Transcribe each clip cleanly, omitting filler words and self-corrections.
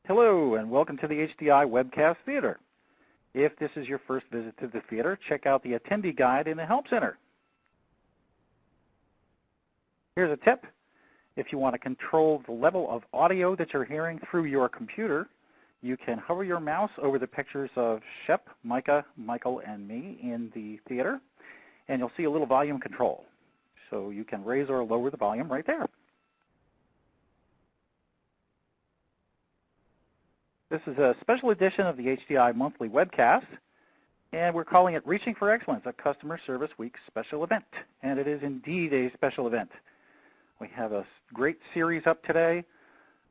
Hello, and welcome to the HDI Webcast Theater. If this is your first visit to the theater, check out the attendee guide in the Help Center. Here's a tip. If you want to control the level of audio that you're hearing through your computer, you can hover your mouse over the pictures of Shep, Micah, Michael, and me in the theater, and you'll see a little volume control. So you can raise or lower the volume right there. This is a special edition of the HDI Monthly Webcast, and we're calling it Reaching for Excellence, a Customer Service Week special event. And it is indeed a special event. We have a great series up today.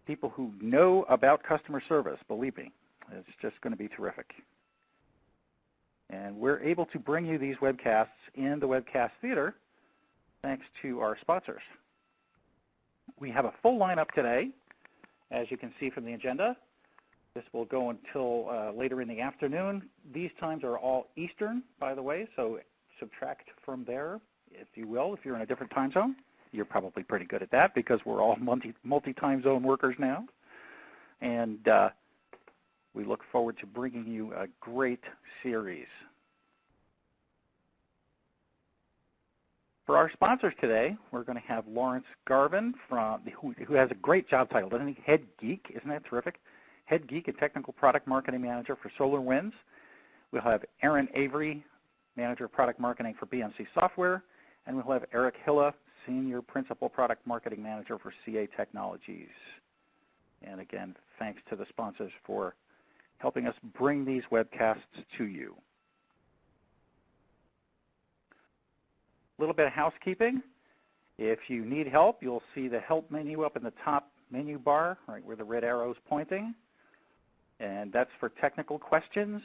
People who know about customer service, believe me, it's just going to be terrific. And we're able to bring you these webcasts in the Webcast Theater thanks to our sponsors. We have a full lineup today, as you can see from the agenda. This will go until later in the afternoon. These times are all Eastern, by the way, so subtract from there, if you will, if you're in a different time zone. You're probably pretty good at that because we're all multi-time zone workers now. And we look forward to bringing you a great series. For our sponsors today, we're going to have Lawrence Garvin, who has a great job title, doesn't he? Head Geek, isn't that terrific? Head Geek and Technical Product Marketing Manager for SolarWinds. We'll have Aaron Avery, Manager of Product Marketing for BMC Software. And we'll have Eric Hilla, Senior Principal Product Marketing Manager for CA Technologies. And again, thanks to the sponsors for helping us bring these webcasts to you. A little bit of housekeeping. If you need help, you'll see the Help menu up in the top menu bar, right where the red arrow is pointing. And that's for technical questions.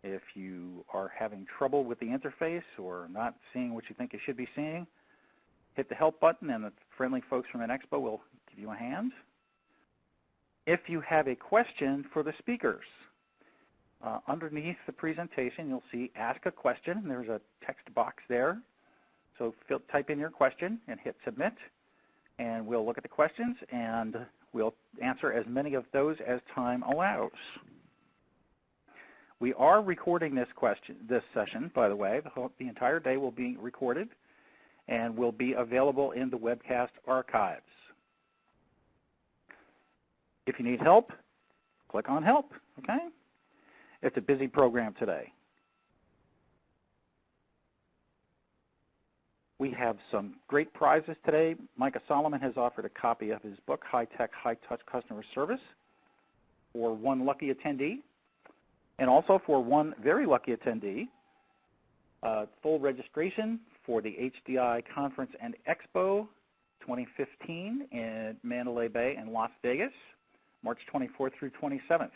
If you are having trouble with the interface or not seeing what you think you should be seeing, hit the Help button and the friendly folks from Expo will give you a hand. If you have a question for the speakers, underneath the presentation you'll see Ask a Question. There's a text box there. So type in your question and hit Submit, and we'll look at the questions and we'll answer as many of those as time allows. We are recording this session, by the way. The entire day will be recorded and will be available in the webcast archives. If you need help, click on Help, okay? It's a busy program today. We have some great prizes today. Micah Solomon has offered a copy of his book, High Tech, High Touch Customer Service, for one lucky attendee. And also for one very lucky attendee, full registration for the HDI Conference and Expo 2015 in Mandalay Bay and Las Vegas, March 24th through 27th.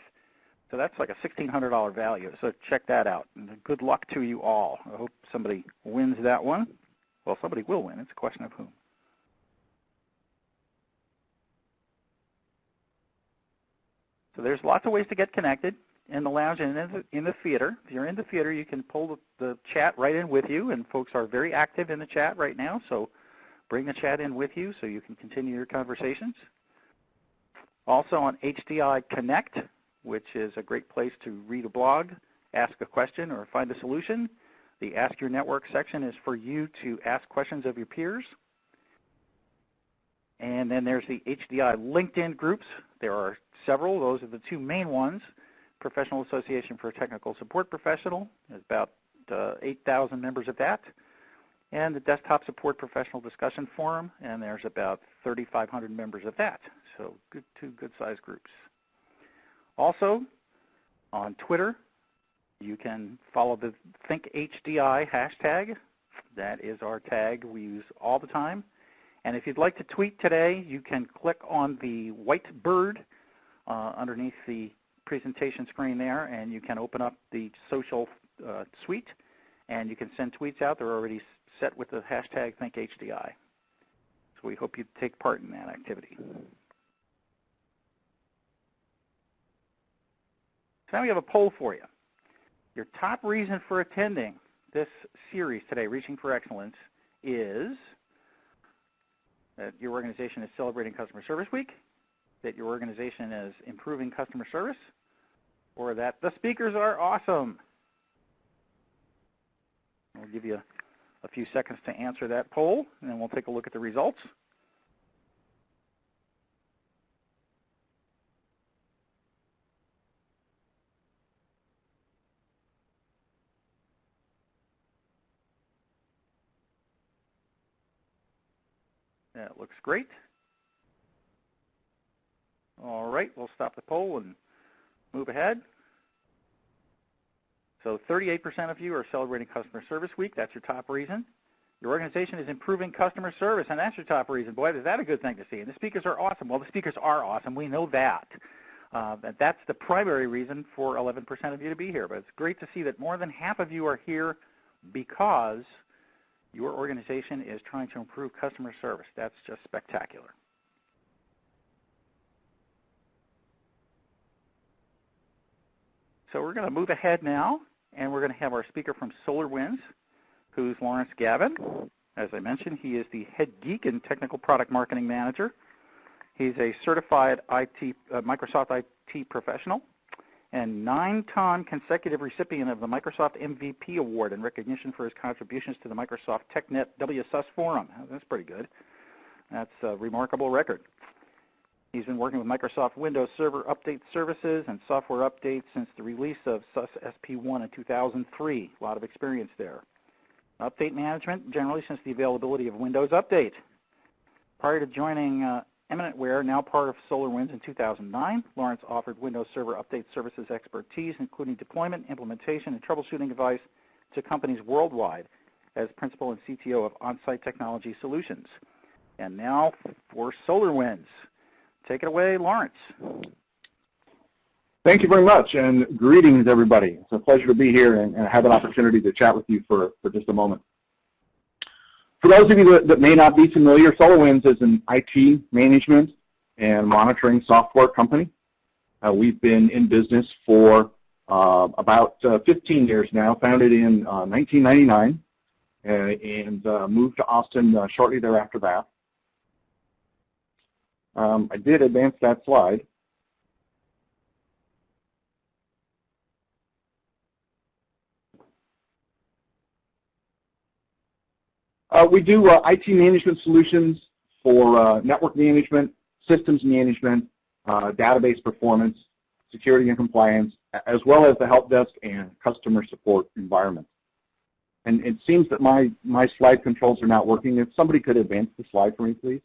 So that's like a $1,600 value, so check that out. And good luck to you all. I hope somebody wins that one. Well, somebody will win. It's a question of whom. So there's lots of ways to get connected in the lounge and in the theater. If you're in the theater, you can pull the chat right in with you, and folks are very active in the chat right now, so bring the chat in with you so you can continue your conversations. Also on HDI Connect, which is a great place to read a blog, ask a question, or find a solution. The Ask Your Network section is for you to ask questions of your peers. And then there's the HDI LinkedIn groups. There are several. Those are the two main ones. Professional Association for Technical Support Professional. There's about 8,000 members of that. And the Desktop Support Professional Discussion Forum, and there's about 3,500 members of that. So two good-sized groups. Also, on Twitter, you can follow the ThinkHDI hashtag. That is our tag we use all the time. And if you'd like to tweet today, you can click on the white bird underneath the presentation screen there, and you can open up the social suite, and you can send tweets out. They're already set with the hashtag ThinkHDI. So we hope you take part in that activity. So now we have a poll for you. Your top reason for attending this series today, Reaching for Excellence, is that your organization is celebrating Customer Service Week, that your organization is improving customer service, or that the speakers are awesome? We'll give you a few seconds to answer that poll, and then we'll take a look at the results. That looks great. All right, we'll stop the poll and move ahead. So 38% of you are celebrating Customer Service Week. That's your top reason. Your organization is improving customer service, and that's your top reason. Boy, is that a good thing to see. And the speakers are awesome. Well, the speakers are awesome. We know that. That's the primary reason for 11% of you to be here. But it's great to see that more than half of you are here because your organization is trying to improve customer service. That's just spectacular. So we're going to move ahead now, and we're going to have our speaker from SolarWinds, who's Lawrence Gavin. As I mentioned, he is the head geek and technical product marketing manager. He's a certified Microsoft IT professional and 9-time consecutive recipient of the Microsoft MVP Award in recognition for his contributions to the Microsoft TechNet WSUS Forum. That's pretty good. That's a remarkable record. He's been working with Microsoft Windows Server Update Services and software updates since the release of SUS SP1 in 2003. A lot of experience there. Update management, generally since the availability of Windows Update. Prior to joining Eminentware, now part of SolarWinds in 2009, Lawrence offered Windows Server Update Services expertise, including deployment, implementation, and troubleshooting advice to companies worldwide as principal and CTO of On-Site Technology Solutions. And now for SolarWinds. Take it away, Lawrence. Thank you very much, and greetings, everybody. It's a pleasure to be here and have an opportunity to chat with you for just a moment. For those of you that may not be familiar, SolarWinds is an IT management and monitoring software company. We've been in business for about 15 years now, founded in 1999, and moved to Austin shortly thereafter that. I did advance that slide. We do IT management solutions for network management, systems management, database performance, security and compliance, as well as the help desk and customer support environment. And it seems that my slide controls are not working. If somebody could advance the slide for me, please.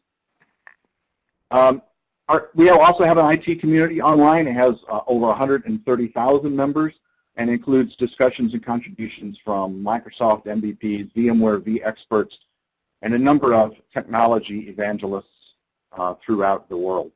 We also have an IT community online. It has over 130,000 members and includes discussions and contributions from Microsoft MVPs, VMware vExperts, and a number of technology evangelists throughout the world.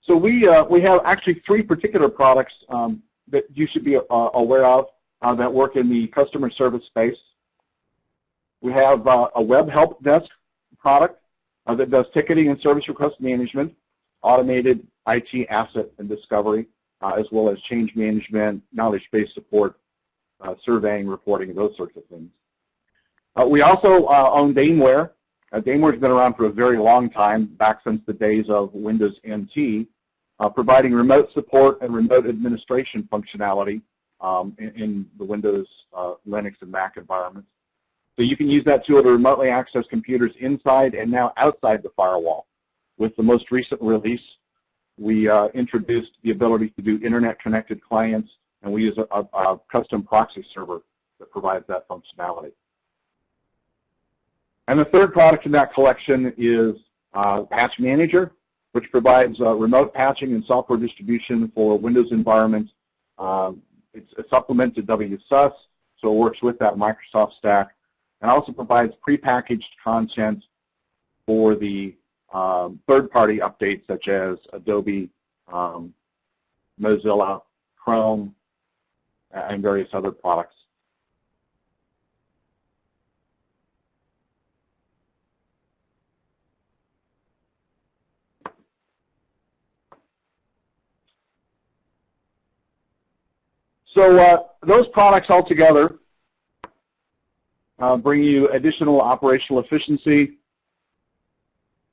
So we have actually 3 particular products that you should be aware of that work in the customer service space. We have a web help desk product that does ticketing and service request management, automated IT asset and discovery, as well as change management, knowledge-based support, surveying, reporting, those sorts of things. We also own Dameware. Dameware's been around for a very long time, back since the days of Windows NT, providing remote support and remote administration functionality in the Windows, Linux, and Mac environments. So you can use that tool to remotely access computers inside and now outside the firewall. With the most recent release, we introduced the ability to do internet-connected clients, and we use a custom proxy server that provides that functionality. And the third product in that collection is Patch Manager, which provides remote patching and software distribution for Windows environments. It's a supplement to WSUS, so it works with that Microsoft stack, and also provides prepackaged content for the third-party updates such as Adobe, Mozilla, Chrome, and various other products. So those products altogether bring you additional operational efficiency.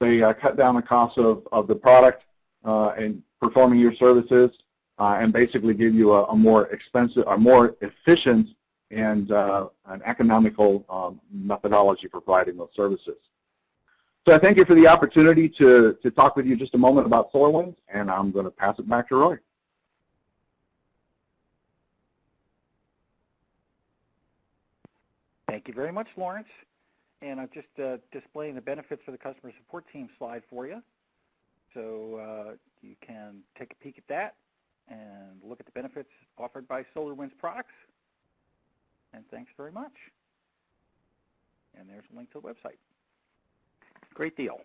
They cut down the cost of the product and performing your services, and basically give you a more efficient and an economical methodology for providing those services. So I thank you for the opportunity to talk with you just a moment about SolarWinds, and I'm going to pass it back to Roy. Thank you very much, Lawrence. And I'm just displaying the benefits for the customer support team slide for you. So you can take a peek at that and look at the benefits offered by SolarWinds products. And thanks very much. And there's a link to the website. Great deal.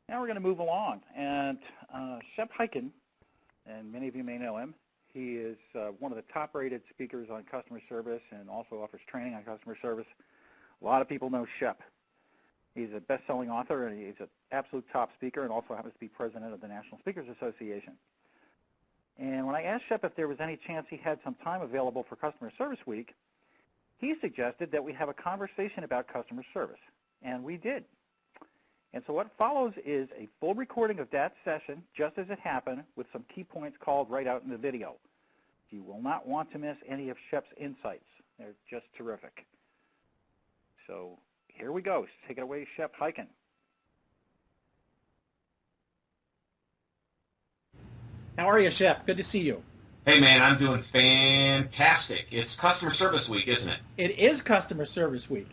Now we're going to move along. And Shep Hyken, and many of you may know him, he is one of the top-rated speakers on customer service and also offers training on customer service. A lot of people know Shep. He's a best-selling author, and he's an absolute top speaker, and also happens to be president of the National Speakers Association. And when I asked Shep if there was any chance he had some time available for Customer Service Week, he suggested that we have a conversation about customer service, and we did. And so what follows is a full recording of that session, just as it happened, with some key points called right out in the video. You will not want to miss any of Shep's insights. They're just terrific. So here we go. Take it away, Shep Hyken. How are you, Shep? Good to see you. Hey, man, I'm doing fantastic. It's Customer Service Week, isn't it? It is Customer Service Week.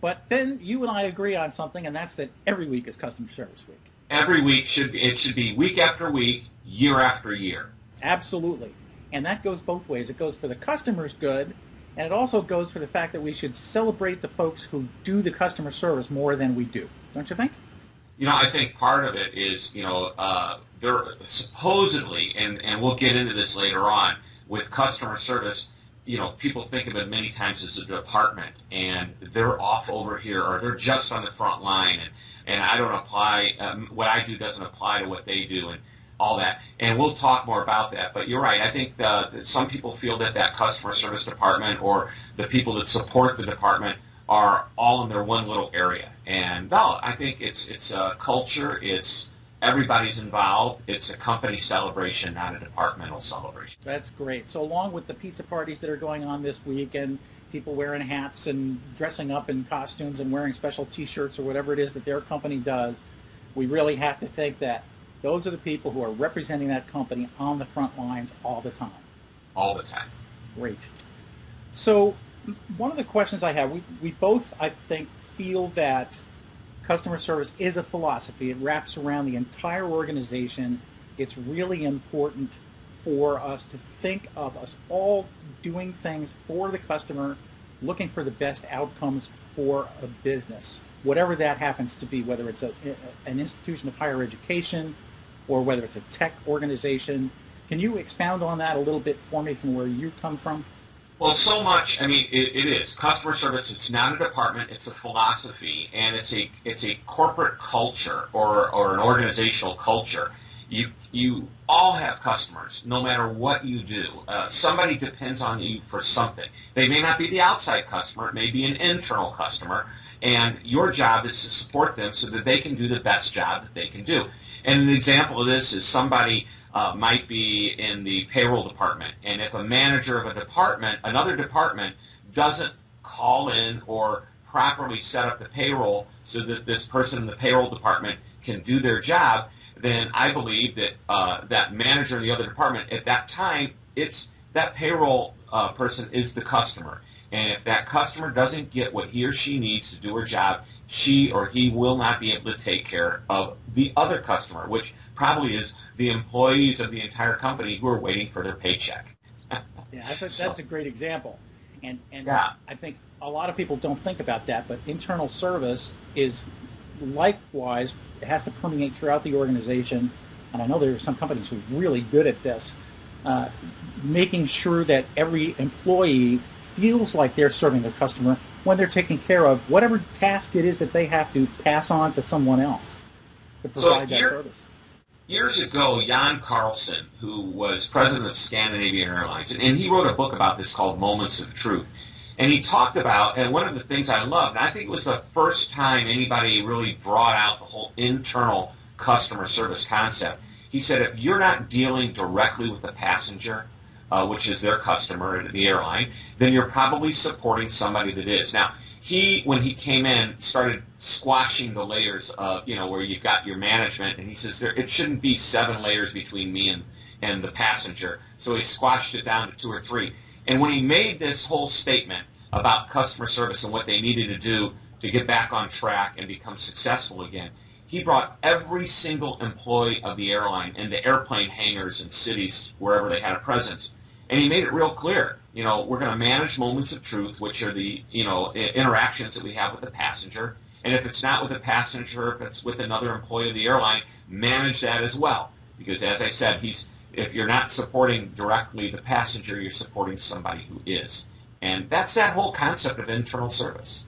But then you and I agree on something, and that's that every week is Customer Service Week. Every week should be week after week, year after year. Absolutely. And that goes both ways. It goes for the customer's good, and it also goes for the fact that we should celebrate the folks who do the customer service more than we do. Don't you think? You know, I think part of it is, they're supposedly, and we'll get into this later on, with customer service, people think of it many times as a department, and they're off over here, or they're just on the front line, and I don't apply, what I do doesn't apply to what they do, and all that. And we'll talk more about that, but you're right. I think that some people feel that customer service department or the people that support the department are all in their one little area. And no, I think it's a culture, it's everybody's involved. It's a company celebration, not a departmental celebration. That's great. So along with the pizza parties that are going on this week and people wearing hats and dressing up in costumes and wearing special T-shirts or whatever it is that their company does, we really have to think that those are the people who are representing that company on the front lines all the time. All the time. Great. So one of the questions I have, we both, I think, feel that customer service is a philosophy. It wraps around the entire organization. It's really important for us to think of us all doing things for the customer, looking for the best outcomes for a business, whatever that happens to be, whether it's an institution of higher education or whether it's a tech organization. Can you expound on that a little bit for me from where you come from? Well, so much. I mean, it is customer service. It's not a department. It's a philosophy, and it's a corporate culture or an organizational culture. You all have customers, no matter what you do. Somebody depends on you for something. They may not be the outside customer. It may be an internal customer, and your job is to support them so that they can do the best job that they can do. And an example of this is somebody might be in the payroll department, and if a manager of a department, another department, doesn't call in or properly set up the payroll so that this person in the payroll department can do their job, then I believe that that manager in the other department, at that time, that payroll person is the customer. And if that customer doesn't get what he or she needs to do her job, she or he will not be able to take care of the other customer, which probably is the employees of the entire company who are waiting for their paycheck. Yeah, that's a great example. And yeah. I think a lot of people don't think about that, but internal service is likewise, it has to permeate throughout the organization. And I know there are some companies who are really good at this, making sure that every employee feels like they're serving the customer when they're taking care of whatever task it is that they have to pass on to someone else to provide that service. years ago, Jan Carlson, who was president of Scandinavian Airlines, and he wrote a book about this called Moments of Truth. And he talked about, and one of the things I loved, and I think it was the first time anybody really brought out the whole internal customer service concept. He said, if you're not dealing directly with the passenger, which is their customer at the airline, then you're probably supporting somebody that is. Now, when he came in, started squashing the layers of, where you've got your management, and he says it shouldn't be 7 layers between me and the passenger. So he squashed it down to 2 or 3. And when he made this whole statement about customer service and what they needed to do to get back on track and become successful again, he brought every single employee of the airline into airplane hangars in cities wherever they had a presence. And he made it real clear, we're going to manage moments of truth, which are the, interactions that we have with the passenger. And if it's not with the passenger, if it's with another employee of the airline, manage that as well. Because as I said, if you're not supporting directly the passenger, you're supporting somebody who is. And that's that whole concept of internal service.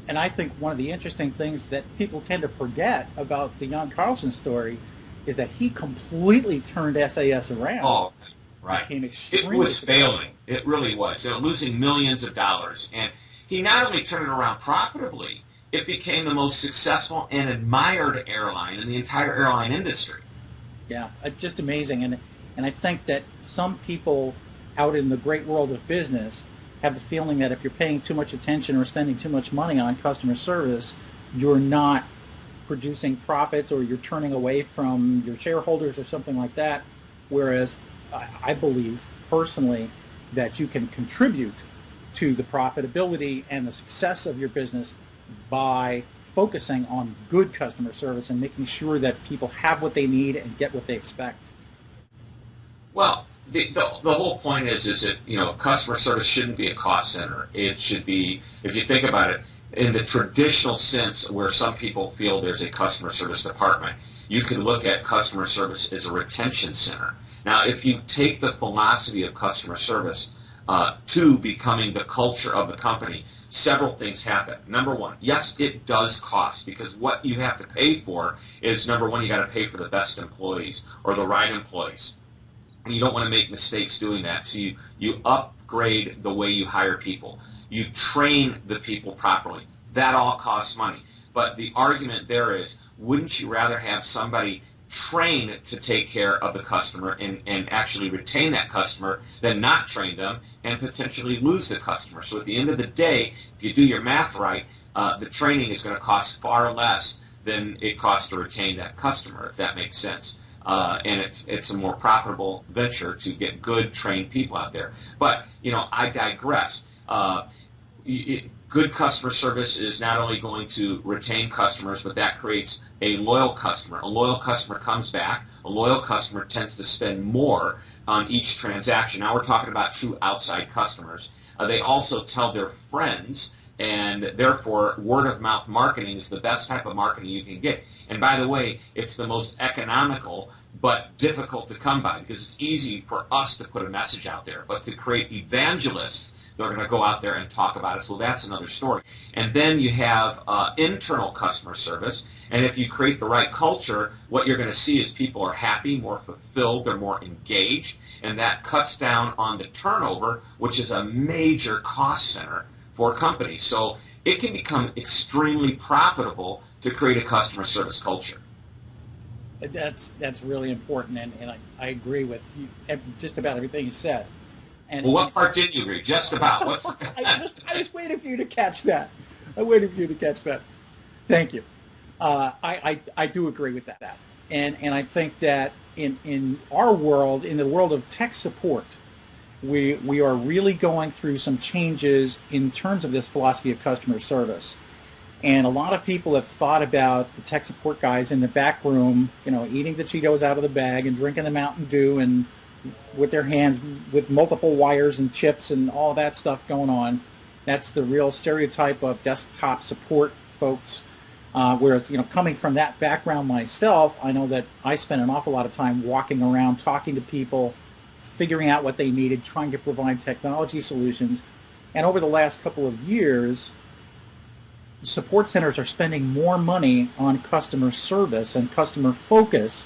And I think one of the interesting things that people tend to forget about the Jan Carlson story is that he completely turned SAS around. Oh, right. It was failing. It really was. Losing millions of dollars. And he not only turned it around profitably, it became the most successful and admired airline in the entire airline industry. Yeah, just amazing. And I think that some people out in the great world of business have the feeling that if you're paying too much attention or spending too much money on customer service, you're not producing profits or you're turning away from your shareholders or something like that. Whereas I believe personally that you can contribute to the profitability and the success of your business by focusing on good customer service and making sure that people have what they need and get what they expect. Well, the whole point is that, customer service shouldn't be a cost center. It should be, if you think about it, in the traditional sense where some people feel there's a customer service department, you can look at customer service as a retention center. Now, if you take the philosophy of customer service to becoming the culture of the company, several things happen. Number one, yes, it does cost, because what you have to pay for is, number one, you got to pay for the best employees or the right employees. And you don't want to make mistakes doing that. So you upgrade the way you hire people. You train the people properly. That all costs money. But the argument there is, wouldn't you rather have somebody trained to take care of the customer and actually retain that customer than not train them and potentially lose the customer? So at the end of the day, if you do your math right, the training is going to cost far less than it costs to retain that customer, if that makes sense. And it's a more profitable venture to get good trained people out there. But, I digress. Good customer service is not only going to retain customers, but that creates a loyal customer. A loyal customer comes back. A loyal customer tends to spend more on each transaction. Now we're talking about true outside customers. They also tell their friends, and therefore word-of-mouth marketing is the best type of marketing you can get. And by the way, it's the most economical but difficult to come by, because it's easy for us to put a message out there, but to create evangelists that are going to go out there and talk about it, so that's another story. And then you have internal customer service, and if you create the right culture, what you're going to see is people are happy, more fulfilled, they're more engaged, and that cuts down on the turnover, which is a major cost center for companies. So it can become extremely profitable to create a customer service culture. That's really important, and I agree with you, just about everything you said. And well, what part didn't you agree? Just about. What's I just waited for you to catch that. Thank you. I do agree with that. And I think that in our world, in the world of tech support, we are really going through some changes in terms of this philosophy of customer service. And a lot of people have thought about the tech support guys in the back room, eating the Cheetos out of the bag and drinking the Mountain Dew and with their hands with multiple wires and chips and all that stuff going on. That's the real stereotype of desktop support folks. Whereas, coming from that background myself, I know that I spent an awful lot of time walking around, talking to people, figuring out what they needed, trying to provide technology solutions. And over the last couple of years, support centers are spending more money on customer service and customer focus,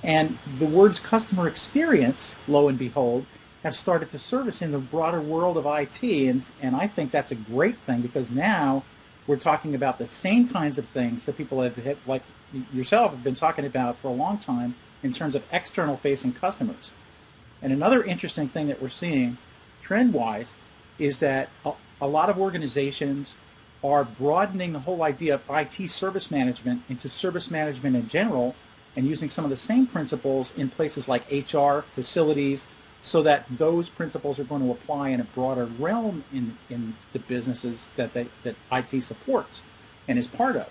and the words customer experience, lo and behold, have started to surface in the broader world of IT, and I think that's a great thing, because now we're talking about the same kinds of things that people have, like yourself, have been talking about for a long time in terms of external facing customers. And another interesting thing that we're seeing trend-wise is that a lot of organizations are broadening the whole idea of IT service management into service management in general, and using some of the same principles in places like HR, facilities, so that those principles are going to apply in a broader realm in the businesses that IT supports and is part of.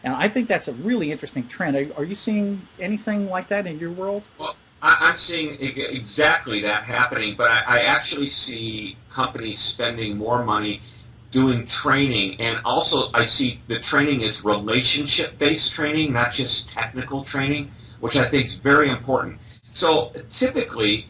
And I think that's a really interesting trend. Are you seeing anything like that in your world? Well, I'm seeing exactly that happening, but I actually see companies spending more money doing training, and also I see the training is relationship-based training, not just technical training, which I think is very important. So typically,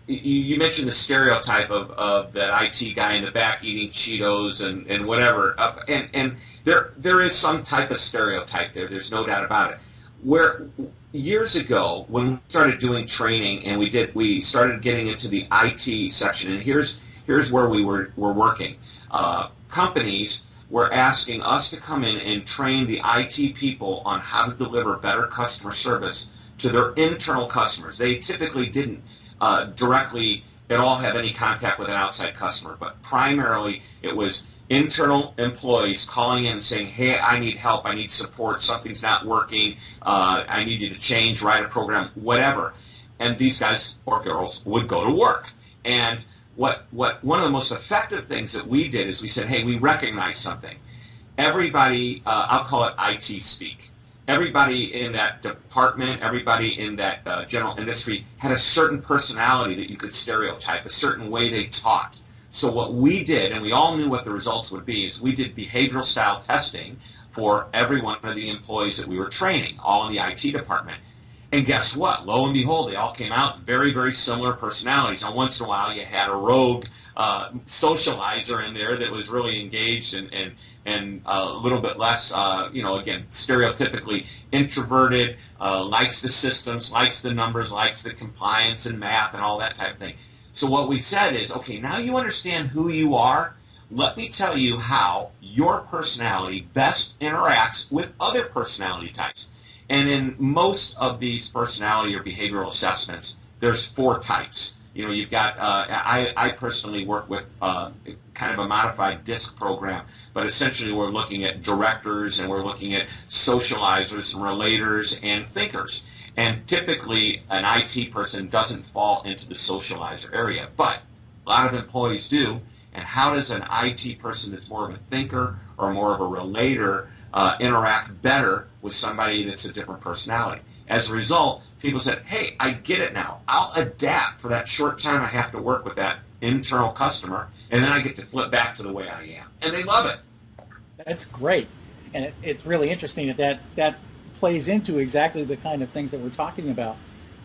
you mentioned the stereotype of that IT guy in the back eating Cheetos and whatever, and there is some type of stereotype there. There's no doubt about it. Where years ago, when we started doing training and we started getting into the IT section, and here's where we were working. Companies were asking us to come in and train the IT people on how to deliver better customer service to their internal customers. They typically didn't directly at all have any contact with an outside customer, but primarily it was internal employees calling in and saying, hey, I need help, I need support, something's not working, I need you to change, write a program, whatever. And these guys or girls would go to work. And what one of the most effective things that we did is we said, hey, we recognize something. Everybody, I'll call it IT speak. Everybody in that department, everybody in that general industry had a certain personality that you could stereotype, a certain way they talked. So what we did, and we all knew what the results would be, is we did behavioral style testing for every one of the employees that we were training, all in the IT department. And guess what? Lo and behold, they all came out very, very similar personalities. Now, once in a while, you had a rogue socializer in there that was really engaged and a little bit less, again, stereotypically introverted, likes the systems, likes the numbers, likes the compliance and math and all that type of thing. So what we said is, okay, now you understand who you are. Let me tell you how your personality best interacts with other personality types. And in most of these personality or behavioral assessments, there's 4 types. You've got, I personally work with kind of a modified DISC program, but essentially we're looking at directors and we're looking at socializers and relators and thinkers. And typically an IT person doesn't fall into the socializer area, but a lot of employees do. And how does an IT person that's more of a thinker or more of a relator interact better with somebody that's a different personality? As a result, people said, hey, I get it now. I'll adapt for that short time I have to work with that internal customer, and then I get to flip back to the way I am. And they love it. That's great. And it's really interesting that plays into exactly the kind of things that we're talking about.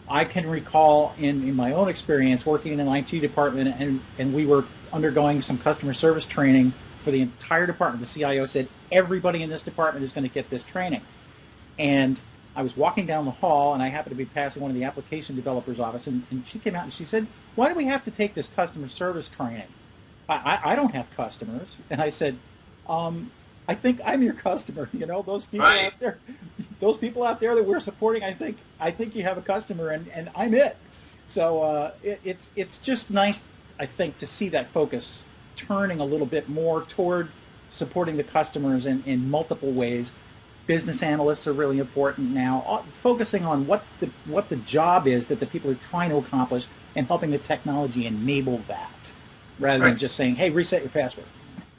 I can recall in my own experience working in an IT department, and we were undergoing some customer service training for the entire department. The CIO said, everybody in this department is going to get this training. And I was walking down the hall, and I happened to be passing one of the application developers' office, and she came out and she said, why do we have to take this customer service training? I don't have customers. And I said, I think I'm your customer. Those people right out there, that we're supporting, I think you have a customer, and I'm it. So it's just nice, I think, to see that focus turning a little bit more toward supporting the customers in multiple ways. Business analysts are really important now, focusing on what the job is that the people are trying to accomplish and helping the technology enable that, rather than just saying, hey, reset your password.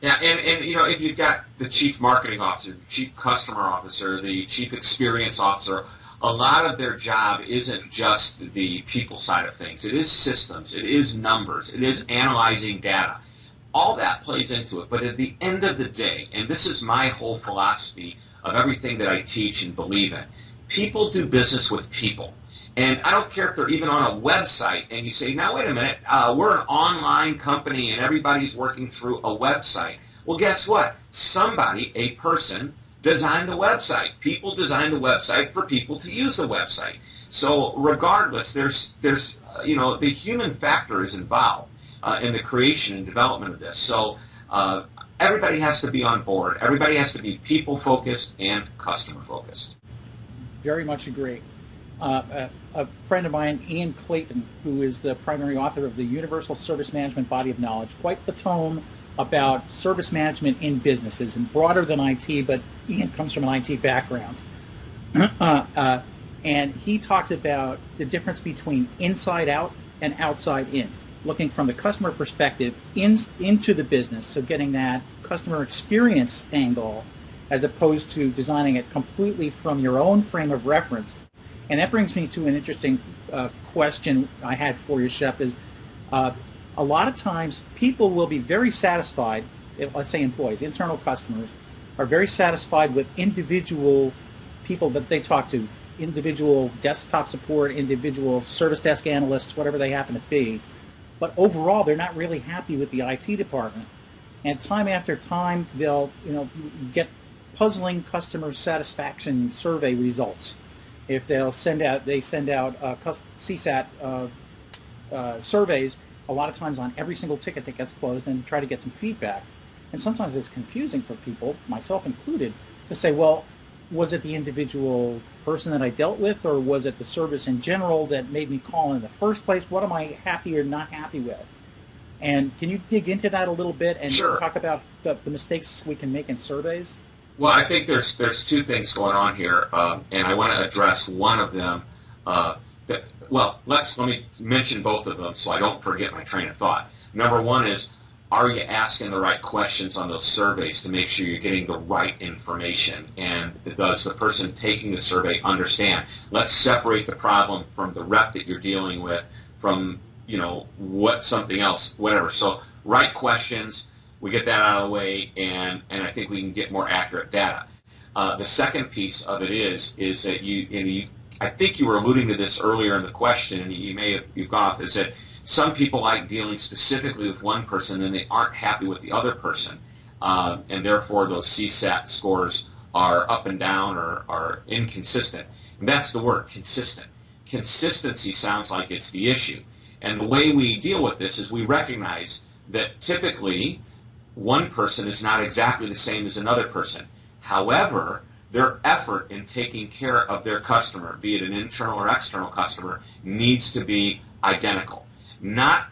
Yeah, and if you've got the chief marketing officer, the chief customer officer, the chief experience officer, a lot of their job isn't just the people side of things. It is systems. It is numbers. It is analyzing data. All that plays into it. But at the end of the day, and this is my whole philosophy of everything that I teach and believe in, people do business with people. And I don't care if they're even on a website and you say, now wait a minute, we're an online company and everybody's working through a website. Well, guess what? Somebody, a person, designed the website. People designed the website for people to use the website. So regardless, there's the human factor is involved in the creation and development of this. So everybody has to be on board. Everybody has to be people-focused and customer-focused. Very much agree. A friend of mine, Ian Clayton, who is the primary author of the Universal Service Management Body of Knowledge, quite the tome about service management in businesses, and broader than IT, but Ian comes from an IT background. And he talks about the difference between inside out and outside in, looking from the customer perspective into the business, so getting that customer experience angle as opposed to designing it completely from your own frame of reference. And that brings me to an interesting question I had for you, Shep, is a lot of times people will be very satisfied, let's say employees, internal customers, are very satisfied with individual people that they talk to, individual desktop support, individual service desk analysts, whatever they happen to be. But overall, they're not really happy with the IT department. And time after time, they'll get puzzling customer satisfaction survey results. If they send out CSAT surveys, a lot of times on every single ticket that gets closed, and try to get some feedback. And sometimes it's confusing for people, myself included, to say, well, was it the individual person that I dealt with, or was it the service in general that made me call in the first place? What am I happy or not happy with? And can you dig into that a little bit and talk about the mistakes we can make in surveys? Well, I think there's two things going on here, and I want to address one of them. Let me mention both of them so I don't forget my train of thought. Number one is, are you asking the right questions on those surveys to make sure you're getting the right information? And does the person taking the survey understand? Let's separate the problem from the rep that you're dealing with from, what something else, whatever. So right questions, we get that out of the way, and I think we can get more accurate data. The second piece of it is that I think you were alluding to this earlier in the question, and you've gone off, is that some people like dealing specifically with one person and they aren't happy with the other person, and therefore those CSAT scores are up and down or are inconsistent. And that's the word, consistent. Consistency sounds like it's the issue. And the way we deal with this is we recognize that typically one person is not exactly the same as another person. However, their effort in taking care of their customer, be it an internal or external customer, needs to be identical. Not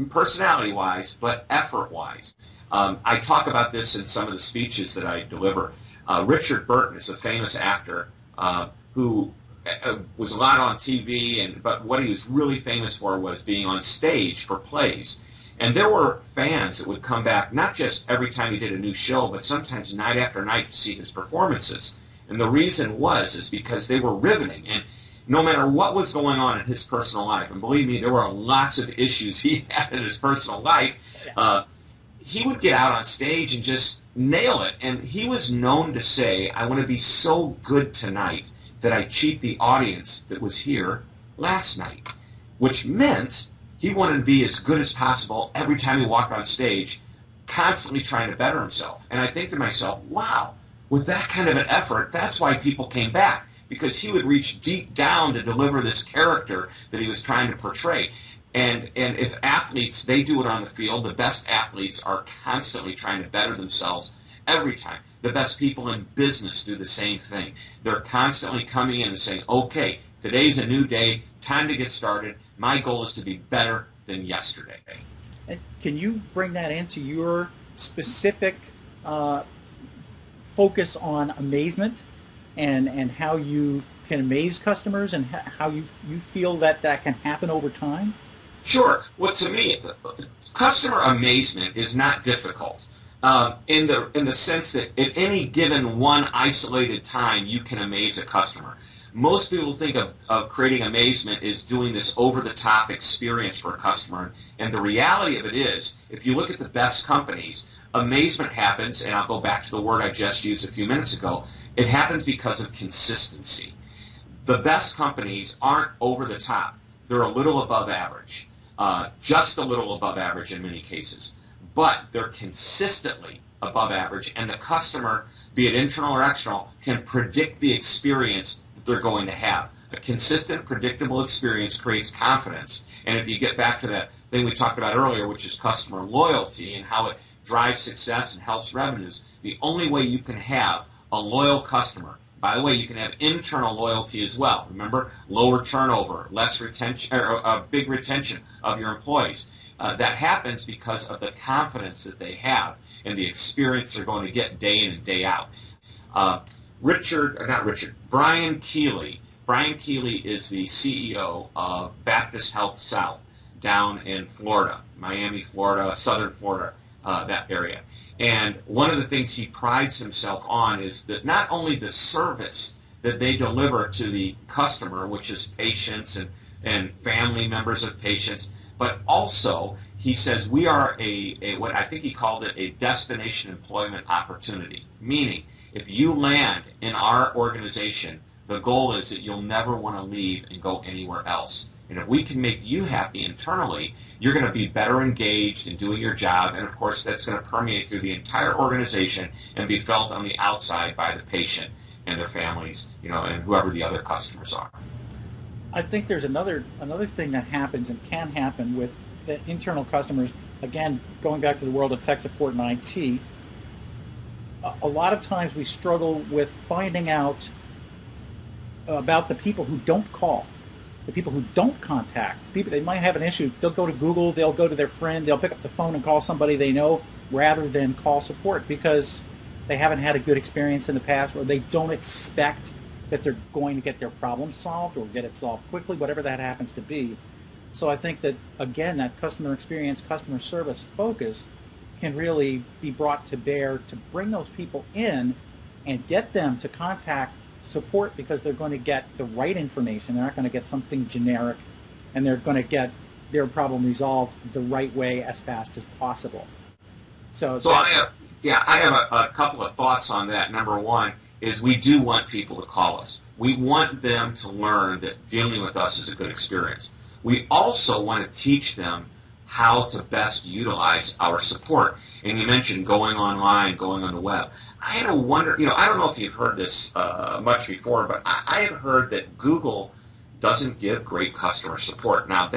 personality-wise, but effort-wise. I talk about this in some of the speeches that I deliver. Richard Burton is a famous actor who was a lot on TV, but what he was really famous for was being on stage for plays. And there were fans that would come back, not just every time he did a new show, but sometimes night after night to see his performances. And the reason is because they were riveting. And no matter what was going on in his personal life, and believe me, there were lots of issues he had in his personal life, he would get out on stage and just nail it. And he was known to say, I want to be so good tonight that I cheat the audience that was here last night, which meant he wanted to be as good as possible every time he walked on stage, constantly trying to better himself. And I think to myself, wow, with that kind of an effort, that's why people came back, because he would reach deep down to deliver this character that he was trying to portray. And if athletes, they do it on the field, the best athletes are constantly trying to better themselves every time. The best people in business do the same thing. They're constantly coming in and saying, okay, today's a new day, time to get started. My goal is to be better than yesterday. And can you bring that into your specific focus on amazement and how you can amaze customers and how you feel that can happen over time? Sure. Well, to me, customer amazement is not difficult in the sense that at any given one isolated time you can amaze a customer. Most people think of creating amazement as doing this over-the-top experience for a customer. And the reality of it is, if you look at the best companies, amazement happens, and I'll go back to the word I just used a few minutes ago, it happens because of consistency. The best companies aren't over the top. They're a little above average, just a little above average in many cases. but they're consistently above average, and the customer, be it internal or external, can predict the experience that they're going to have. A consistent, predictable experience creates confidence. And if you get back to that thing we talked about earlier, which is customer loyalty and how it drives success and helps revenues, the only way you can have a loyal customer, by the way, you can have internal loyalty as well. Remember, lower turnover, less retention, or a big retention of your employees. That happens because of the confidence that they have and the experience they're going to get day in and day out. Brian Keeley. Brian Keeley is the CEO of Baptist Health South down in Florida, Miami, Florida, southern Florida, that area. And one of the things he prides himself on is that not only the service that they deliver to the customer, which is patients and family members of patients, but also he says we are what I think he called it, a destination employment opportunity. Meaning, if you land in our organization, the goal is that you'll never want to leave and go anywhere else. And if we can make you happy internally, you're going to be better engaged in doing your job, and of course that's going to permeate through the entire organization and be felt on the outside by the patient and their families, and whoever the other customers are. I think there's another thing that happens and can happen with the internal customers. Again, going back to the world of tech support and IT, a lot of times we struggle with finding out about the people who don't call, the people who don't contact. People, they might have an issue. They'll go to Google, they'll go to their friend, they'll pick up the phone and call somebody they know rather than call support because they haven't had a good experience in the past, or they don't expect that they're going to get their problem solved or get it solved quickly, whatever that happens to be. So I think that, again, that customer experience, customer service focus can really be brought to bear to bring those people in and get them to contact support because they're going to get the right information. They're not going to get something generic, and they're going to get their problem resolved the right way as fast as possible. So I have a couple of thoughts on that. Number one is we do want people to call us. We want them to learn that dealing with us is a good experience. We also want to teach them how to best utilize our support. And you mentioned going online, going on the web. I had a wonder, I don't know if you've heard this much before, but I have heard that Google doesn't give great customer support. Now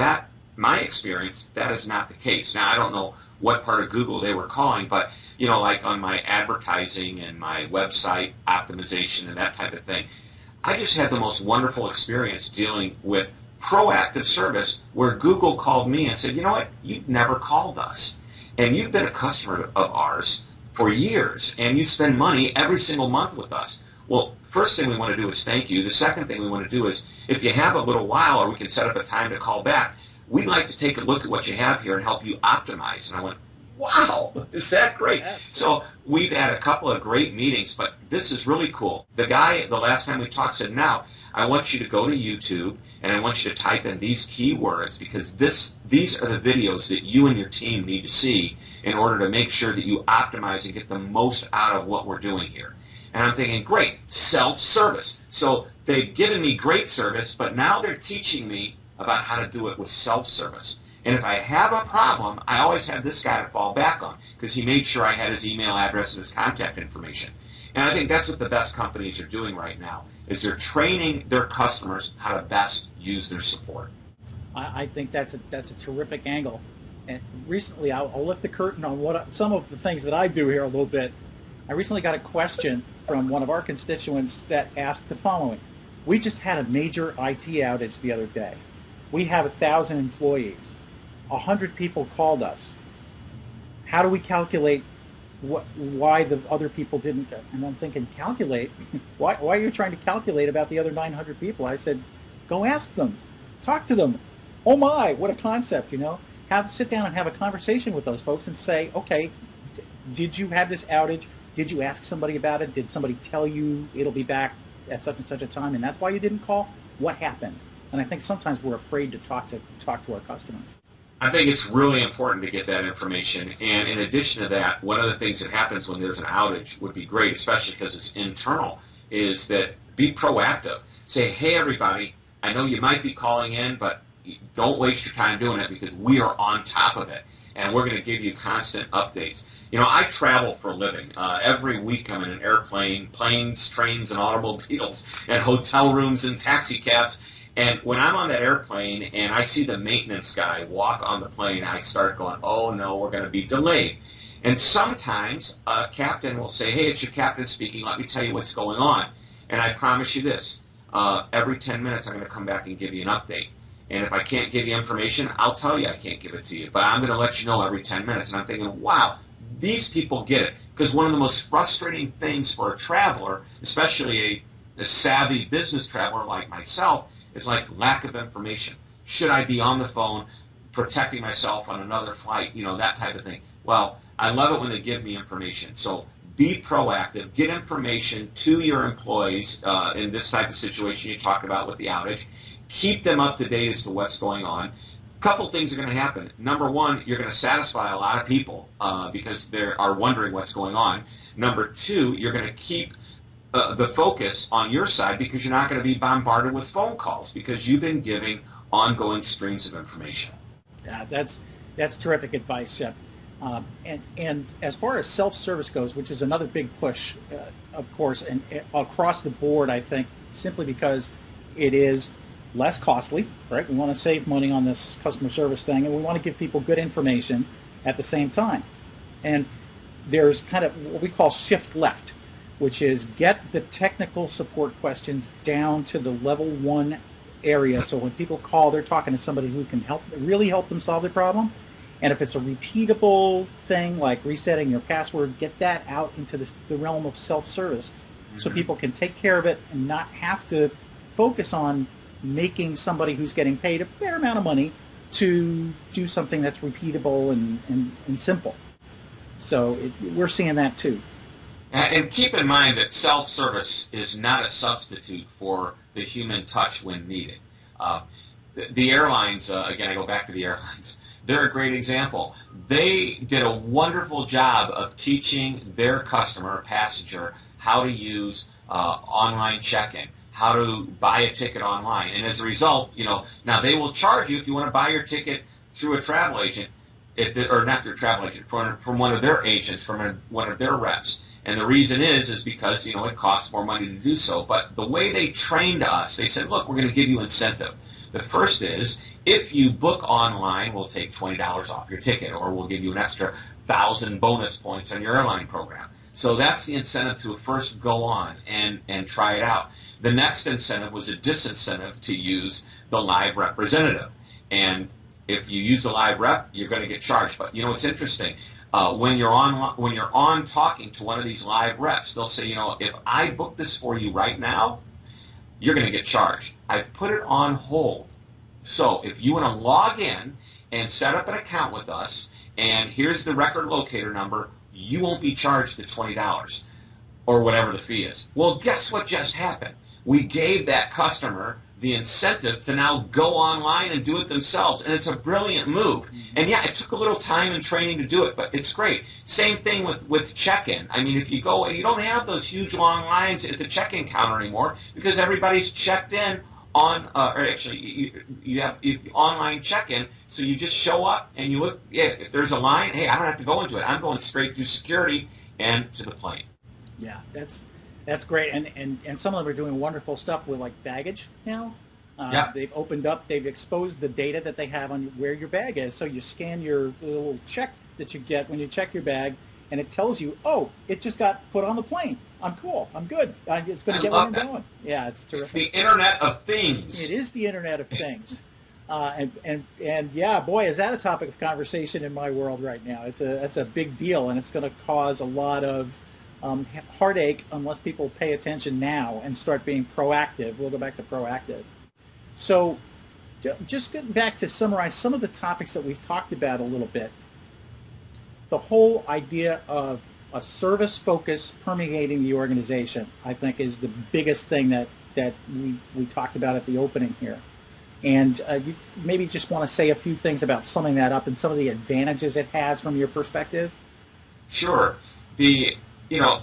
my experience, that is not the case. Now I don't know what part of Google they were calling, but like on my advertising and my website optimization and that type of thing, I just had the most wonderful experience dealing with proactive service where Google called me and said, you know what, you've never called us, and you've been a customer of ours for years, and you spend money every single month with us. Well, first thing we want to do is thank you. The second thing we want to do is, if you have a little while or we can set up a time to call back, we'd like to take a look at what you have here and help you optimize. And I went, wow, is that great? So we've had a couple of great meetings, but this is really cool. The guy, the last time we talked, said, now, I want you to go to YouTube, and I want you to type in these keywords, because these are the videos that you and your team need to see in order to make sure that you optimize and get the most out of what we're doing here. And I'm thinking, great, self-service. So they've given me great service, but now they're teaching me about how to do it with self-service. And if I have a problem, I always have this guy to fall back on, because he made sure I had his email address and his contact information. And I think that's what the best companies are doing right now, is they're training their customers how to best use their support. I think that's a terrific angle. And recently, I'll lift the curtain on some of the things that I do here a little bit. I recently got a question from one of our constituents that asked the following. We just had a major IT outage the other day. We have 1,000 employees. 100 people called us. How do we calculate why the other people didn't? And I'm thinking, calculate? Why are you trying to calculate about the other 900 people? I said, go ask them. Talk to them. Oh my, what a concept, Sit down and have a conversation with those folks and say, okay, did you have this outage? Did you ask somebody about it? Did somebody tell you it'll be back at such and such a time and that's why you didn't call? What happened? And I think sometimes we're afraid to talk to our customers. I think it's really important to get that information. And in addition to that, one of the things that happens when there's an outage would be great, especially because it's internal, is that be proactive. Say, hey, everybody, I know you might be calling in, but don't waste your time doing it because we are on top of it. and we're going to give you constant updates. I travel for a living. Every week I'm in an airplane, planes, trains, and automobiles, and hotel rooms and taxi cabs. And when I'm on that airplane and I see the maintenance guy walk on the plane, I start going, oh no, we're going to be delayed. And sometimes a captain will say, hey, it's your captain speaking, let me tell you what's going on. And I promise you this, every 10 minutes I'm going to come back and give you an update. And if I can't give you information, I'll tell you I can't give it to you. But I'm going to let you know every 10 minutes. And I'm thinking, wow, these people get it. Because one of the most frustrating things for a traveler, especially a savvy business traveler like myself, is like lack of information. Should I be on the phone protecting myself on another flight, that type of thing. Well, I love it when they give me information. So be proactive, get information to your employees in this type of situation you talked about with the outage. Keep them up to date as to what's going on. A couple things are going to happen. Number one, you're going to satisfy a lot of people because they are wondering what's going on. Number two, you're going to keep the focus on your side because you're not going to be bombarded with phone calls because you've been giving ongoing streams of information. Yeah, that's terrific advice, Shep. And as far as self-service goes, which is another big push, of course, and across the board, I think, simply because it is less costly, right? We want to save money on this customer service thing, and we want to give people good information at the same time. And there's kind of what we call shift left, which is get the technical support questions down to the level 1 area. So when people call, they're talking to somebody who can really help them solve the problem. And if it's a repeatable thing like resetting your password, get that out into the realm of self-service so people can take care of it and not have to focus on making somebody who's getting paid a fair amount of money to do something that's repeatable and simple. So we're seeing that too. And keep in mind that self-service is not a substitute for the human touch when needed. The airlines, again, I go back to the airlines, they're a great example. They did a wonderful job of teaching their customer, passenger, how to use online check-in, how to buy a ticket online. And as a result, now they will charge you if you want to buy your ticket through a travel agent, or not through a travel agent, from one of their agents, from one of their reps. And the reason is because, it costs more money to do so. But the way they trained us, they said, look, we're going to give you incentive. The first is, if you book online, we'll take $20 off your ticket, or we'll give you an extra 1,000 bonus points on your airline program. So that's the incentive to first go on and try it out. The next incentive was a disincentive to use the live representative. And if you use the live rep, you're going to get charged. But it's interesting. When you're on talking to one of these live reps, they'll say, if I book this for you right now, you're going to get charged. I put it on hold. So if you want to log in and set up an account with us, and here's the record locator number, you won't be charged the $20 or whatever the fee is. Well, guess what just happened? We gave that customer the incentive to now go online and do it themselves, and it's a brilliant move. And yeah, it took a little time and training to do it, but it's great. Same thing with check-in. I mean, if you go, you don't have those huge long lines at the check-in counter anymore because everybody's checked in on, or actually you have online check-in, so you just show up and you look, yeah, if there's a line, hey, I don't have to go into it. I'm going straight through security and to the plane. Yeah, that's great, and some of them are doing wonderful stuff with like baggage now. Yeah. They've opened up, they've exposed the data that they have on where your bag is. So you scan your little check that you get when you check your bag, and it tells you, oh, it just got put on the plane. I'm cool. I'm good. It's going to get where I'm going. Yeah, it's terrific. It's the Internet of Things. It is the Internet of Things. And yeah, boy, is that a topic of conversation in my world right now. It's a big deal, and it's going to cause a lot of heartache unless people pay attention now and start being proactive. We'll go back to proactive. So just getting back to summarize some of the topics that we've talked about a little bit. The whole idea of a service focus permeating the organization, I think, is the biggest thing that we talked about at the opening here. And you maybe just want to say a few things about summing that up and some of the advantages it has from your perspective? Sure. The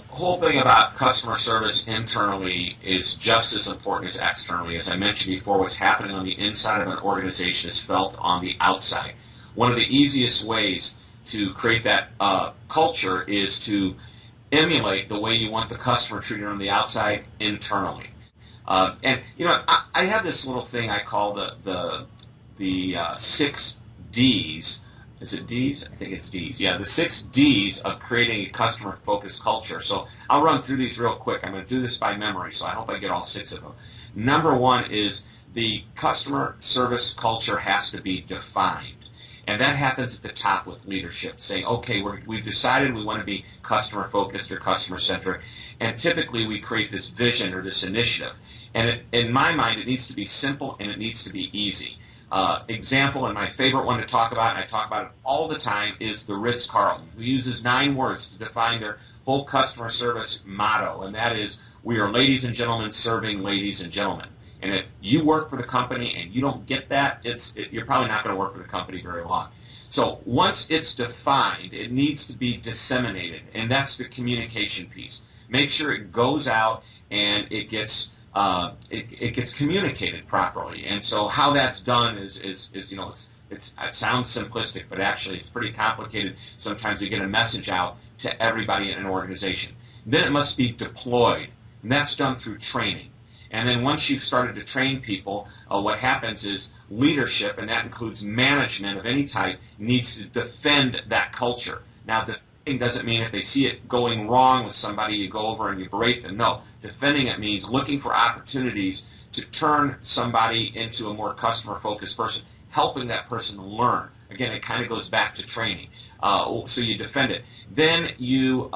whole thing about customer service internally is just as important as externally. As I mentioned before, what's happening on the inside of an organization is felt on the outside. one of the easiest ways to create that culture is to emulate the way you want the customer treated on the outside internally. And I have this little thing I call the 6 Ds. Is it Ds? I think it's Ds. Yeah, the 6 Ds of creating a customer-focused culture. So I'll run through these real quick. I'm going to do this by memory, so I hope I get all 6 of them. Number 1 is the customer service culture has to be defined. And that happens at the top with leadership, saying, okay, we've decided we want to be customer-focused or customer-centric, and typically we create this vision or this initiative. And in my mind, it needs to be simple and it needs to be easy. Example, and my favorite one to talk about, and I talk about it all the time, is the Ritz-Carlton, who uses 9 words to define their whole customer service motto, and that is, we are ladies and gentlemen serving ladies and gentlemen. And if you work for the company and you don't get that, you're probably not going to work for the company very long. So once it's defined, it needs to be disseminated, and that's the communication piece. Make sure it goes out and it gets communicated properly. And so how that's done is it sounds simplistic, but actually it's pretty complicated sometimes to get a message out to everybody in an organization. Then it must be deployed, and that's done through training. And then once you've started to train people, what happens is leadership, and that includes management of any type, needs to defend that culture. Now, defending doesn't mean if they see it going wrong with somebody, you go over and you berate them. No, defending it means looking for opportunities to turn somebody into a more customer-focused person, helping that person learn. Again, it kind of goes back to training. So you defend it. Then you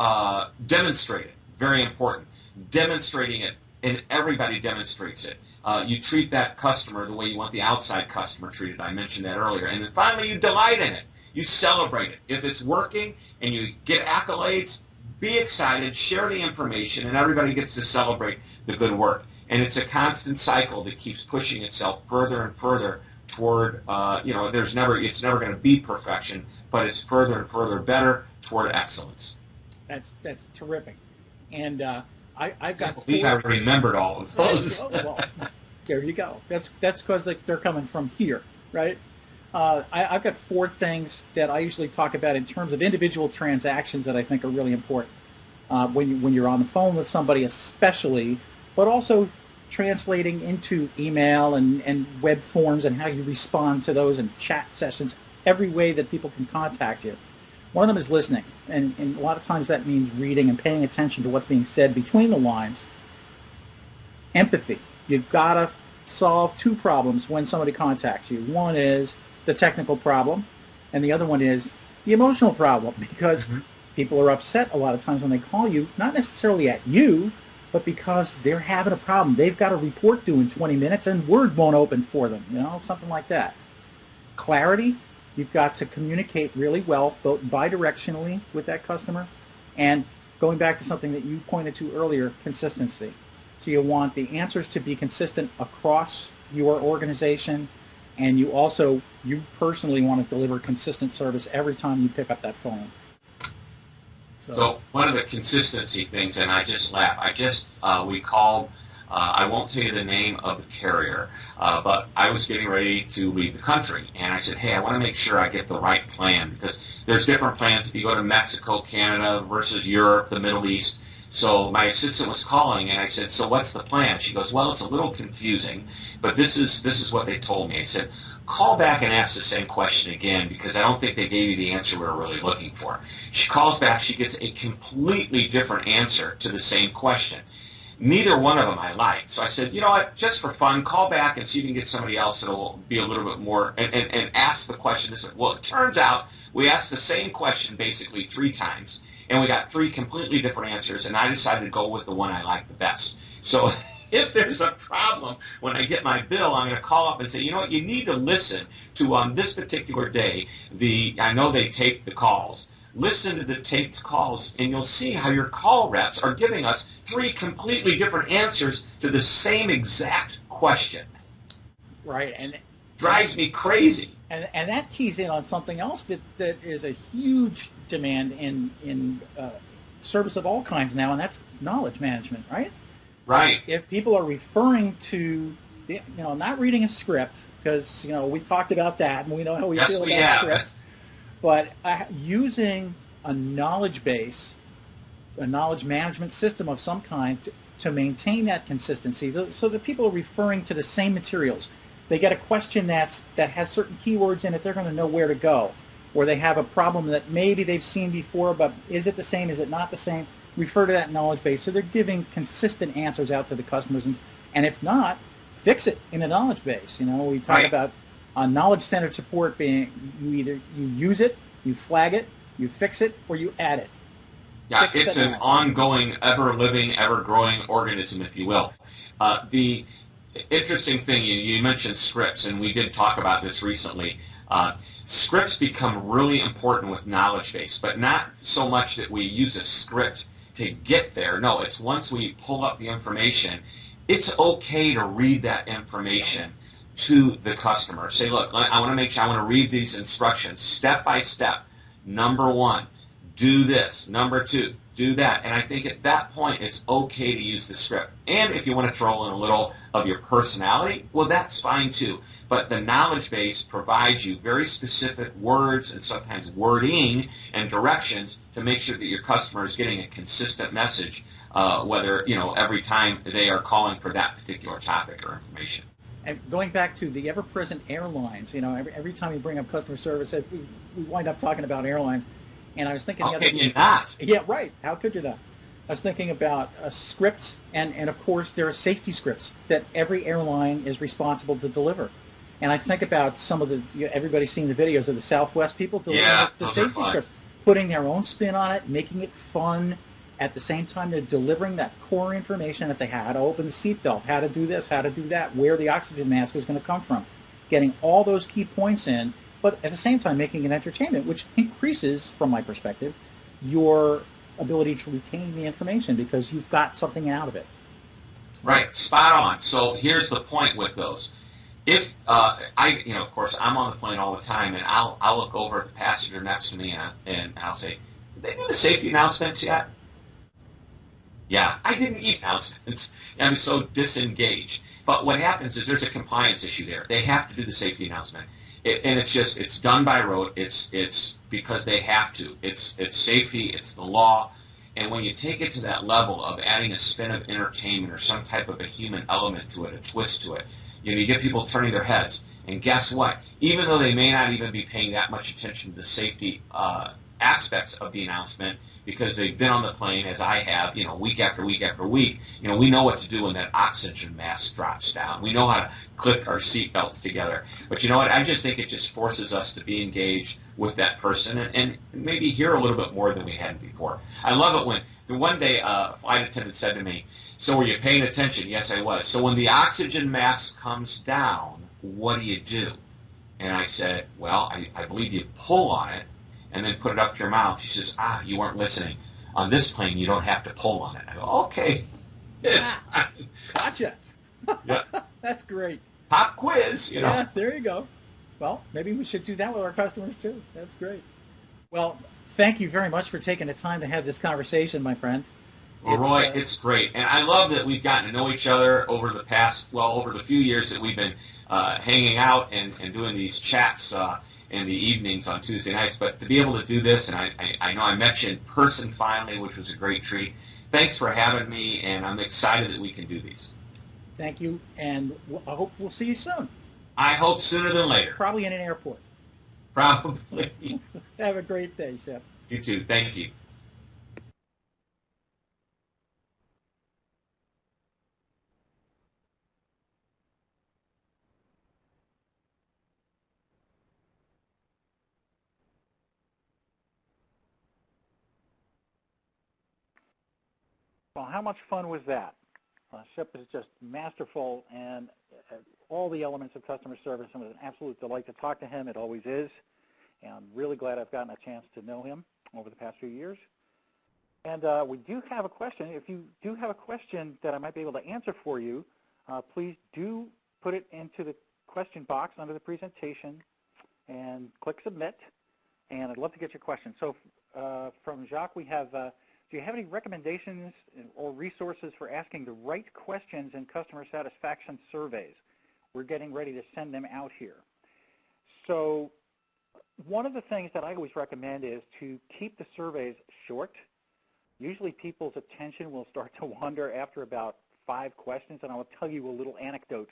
demonstrate it. Very important. Demonstrating it. And everybody demonstrates it. You treat that customer the way you want the outside customer treated. I mentioned that earlier. And then finally, you delight in it. You celebrate it. If it's working and you get accolades, be excited, share the information, and everybody gets to celebrate the good work. And it's a constant cycle that keeps pushing itself further and further toward, it's never going to be perfection, but it's further and further better toward excellence. That's terrific. And I've got. I believe I remembered all of those. Well, there you go. That's because they're coming from here, right? I've got 4 things that I usually talk about in terms of individual transactions that I think are really important when you're on the phone with somebody, especially, but also translating into email and web forms and how you respond to those and chat sessions, every way that people can contact you. One of them is listening, and a lot of times that means reading and paying attention to what's being said between the lines. Empathy. You've got to solve 2 problems when somebody contacts you. One is the technical problem, and the other one is the emotional problem, because people are upset a lot of times when they call you, not necessarily at you, but because they're having a problem. They've got a report due in 20 minutes, and Word won't open for them, something like that. Clarity. You've got to communicate really well, both bidirectionally with that customer, and going back to something that you pointed to earlier, consistency. So you want the answers to be consistent across your organization, and you personally want to deliver consistent service every time you pick up that phone. So one of the consistency things, and I just laugh, we called, I won't tell you the name of the carrier, but I was getting ready to leave the country, and I said, hey, I want to make sure I get the right plan, because there's different plans if you go to Mexico, Canada versus Europe, the Middle East. So my assistant was calling, and I said, so what's the plan? She goes, well, it's a little confusing, but this is what they told me. I said, call back and ask the same question again, because I don't think they gave you the answer we were really looking for. She calls back, she gets a completely different answer to the same question. Neither one of them I liked. So I said, you know what, just for fun, call back and see if you can get somebody else that will be a little bit more, and ask the question this way. Well, it turns out we asked the same question basically 3 times, and we got 3 completely different answers, and I decided to go with the one I liked the best. So if there's a problem when I get my bill, I'm going to call up and say, you know what, you need to listen to on this particular day, I know they tape the calls. Listen to the taped calls, and you'll see how your call reps are giving us 3 completely different answers to the same exact question. Right, and drives me crazy. And that keys in on something else that is a huge demand in service of all kinds now, and that's knowledge management, right? Right. If people are referring to, not reading a script, because we've talked about that and we know how we Yes, feel we about have. scripts. But using a knowledge base, a knowledge management system of some kind to maintain that consistency, so that people are referring to the same materials. They get a question that has certain keywords in it, they're going to know where to go. Or they have a problem that maybe they've seen before, but is it the same? Is it not the same? Refer to that knowledge base. So they're giving consistent answers out to the customers, and if not, fix it in the knowledge base. We talk Right. about knowledge-centered support being you use it, you flag it, you fix it, or you add it. Yeah, Fix it's the an knowledge. ongoing, ever-living, ever-growing organism, if you will. The interesting thing, you mentioned scripts, and we did talk about this recently. Scripts become really important with knowledge base, but not so much that we use a script to get there. No, it's once we pull up the information, it's okay to read that information to the customer. Say, look, I want to make sure I want to read these instructions step by step. Number one, do this. Number two, do that. And I think at that point, it's okay to use the script. And if you want to throw in a little of your personality, well, that's fine too. But the knowledge base provides you very specific words and sometimes wording and directions to make sure that your customer is getting a consistent message, whether, every time they are calling for that particular topic or information. And going back to the ever-present airlines, every time you bring up customer service, we wind up talking about airlines. And I was thinking How can you not? Yeah, right. How could you not? I was thinking about scripts, and of course there are safety scripts that every airline is responsible to deliver. And I think about some of everybody's seen the videos of the Southwest people delivering Yeah, the those are safety fun. script, putting their own spin on it, making it fun. At the same time, they're delivering that core information that they had: how to open the seatbelt, how to do this, how to do that, where the oxygen mask is going to come from. Getting all those key points in, but at the same time making it entertainment, which increases, from my perspective, your ability to retain the information because you've got something out of it. Right, spot on. So here's the point with those. If of course, I'm on the plane all the time, and I'll look over at the passenger next to me, and I'll say, "Did they do the safety announcements yet?" Yeah, I didn't eat announcements. I'm so disengaged. But what happens is there's a compliance issue there. They have to do the safety announcement, and it's done by rote. It's because they have to. It's safety. It's the law. And when you take it to that level of adding a spin of entertainment or some type of a human element to it, a twist to it, you get people turning their heads. And guess what? Even though they may not even be paying that much attention to the safety aspects of the announcement, because they've been on the plane, as I have, week after week after week, we know what to do when that oxygen mask drops down. We know how to clip our seatbelts together. But you know what? I just think it just forces us to be engaged with that person and maybe hear a little bit more than we had before. I love it when the one day a flight attendant said to me, "So were you paying attention?" Yes, I was. "So when the oxygen mask comes down, what do you do?" And I said, "Well, I believe you pull on it and then put it up to your mouth." He says, "You weren't listening. On this plane, you don't have to pull on it." I go, "Okay." It's Gotcha. yeah. That's great. Pop quiz, Yeah, there you go. Well, maybe we should do that with our customers too. That's great. Well, thank you very much for taking the time to have this conversation, my friend. Well, Roy, it's great. And I love that we've gotten to know each other over over the few years that we've been hanging out and doing these chats in the evenings on Tuesday nights. But to be able to do this, and I know I met you in person finally, which was a great treat. Thanks for having me, and I'm excited that we can do these. Thank you, and I hope we'll see you soon. I hope sooner than later. Probably in an airport. Probably. Have a great day, Shep. You too. Thank you. Well, how much fun was that? Shep is just masterful and all the elements of customer service, and it was an absolute delight to talk to him. It always is. And I'm really glad I've gotten a chance to know him over the past few years. And we do have a question. If you do have a question that I might be able to answer for you, please do put it into the question box under the presentation and click submit. And I'd love to get your question. So from Jacques, we have, do you have any recommendations or resources for asking the right questions in customer satisfaction surveys? we're getting ready to send them out here. So one of the things that I always recommend is to keep the surveys short. Usually people's attention will start to wander after about 5 questions, and I will tell you a little anecdote.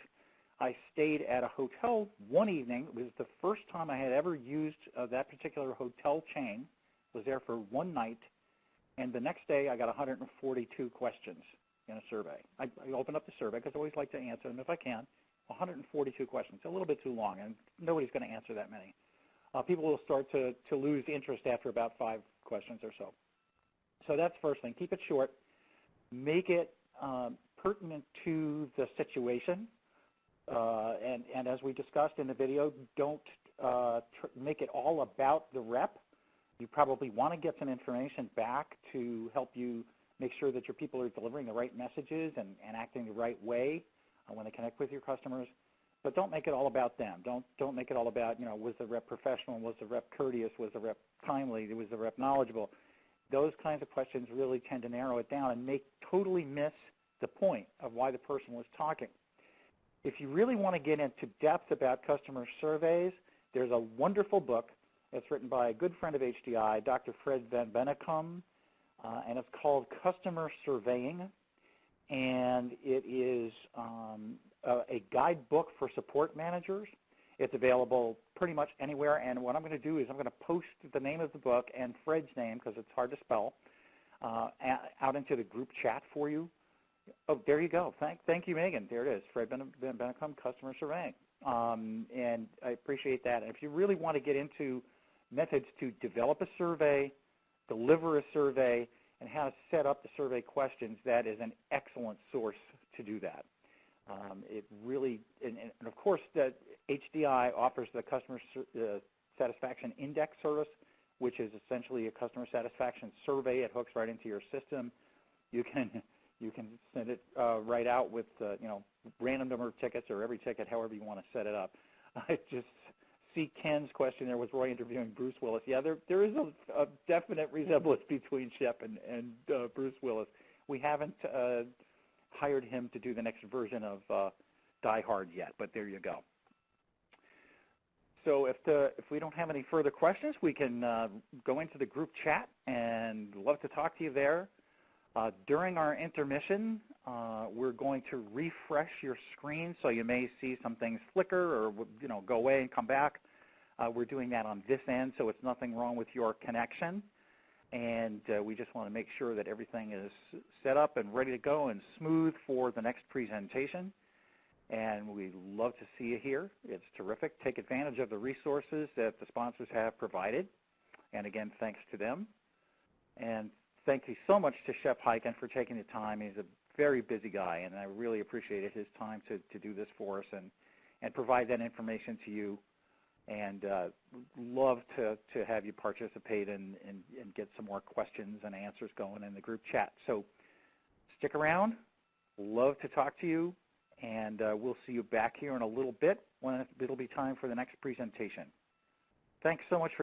I stayed at a hotel one evening. It was the first time I had ever used that particular hotel chain. Was there for one night, and the next day I got 142 questions in a survey. I opened up the survey because I always like to answer them if I can. 142 questions, a little bit too long, and nobody's going to answer that many. People will start to lose interest after about 5 questions or so. So that's the first thing. Keep it short. Make it pertinent to the situation. And as we discussed in the video, don't make it all about the rep. You probably want to get some information back to help you make sure that your people are delivering the right messages and acting the right way when they connect with your customers. But don't make it all about them. Don't make it all about, was the rep professional, was the rep courteous, was the rep timely, was the rep knowledgeable. Those kinds of questions really tend to narrow it down and totally miss the point of why the person was talking. If you really want to get into depth about customer surveys, there's a wonderful book. It's written by a good friend of HDI, Dr. Fred Van Bennekom, and it's called Customer Surveying. And it is a guidebook for support managers. It's available pretty much anywhere, and what I'm going to do is I'm going to post the name of the book and Fred's name, because it's hard to spell, out into the group chat for you. Oh, there you go. Thank you, Megan. There it is, Fred Bennekom, Customer Surveying. And I appreciate that. And if you really want to get into methods to develop a survey, deliver a survey, and how to set up the survey questions, that is an excellent source to do that. It really, and of course, the HDI offers the Customer Satisfaction Index service, which is essentially a customer satisfaction survey. It hooks right into your system. You can send it right out with random number of tickets or every ticket, however you want to set it up. I just see Ken's question there. Was Roy interviewing Bruce Willis? Yeah, there is a definite resemblance between Shep and Bruce Willis. We haven't hired him to do the next version of Die Hard yet, but there you go. So if we don't have any further questions, we can go into the group chat, and love to talk to you there. During our intermission, we're going to refresh your screen, so you may see some things flicker or go away and come back. We're doing that on this end, so it's nothing wrong with your connection. And we just want to make sure that everything is set up and ready to go and smooth for the next presentation. And we love to see you here. It's terrific. Take advantage of the resources that the sponsors have provided. And again, thanks to them. And thank you so much to Shep Hyken for taking the time. He's a very busy guy, and I really appreciated his time to do this for us and provide that information to you. And love to have you participate and get some more questions and answers going in the group chat. So stick around. Love to talk to you, and we'll see you back here in a little bit when it'll be time for the next presentation. Thanks so much for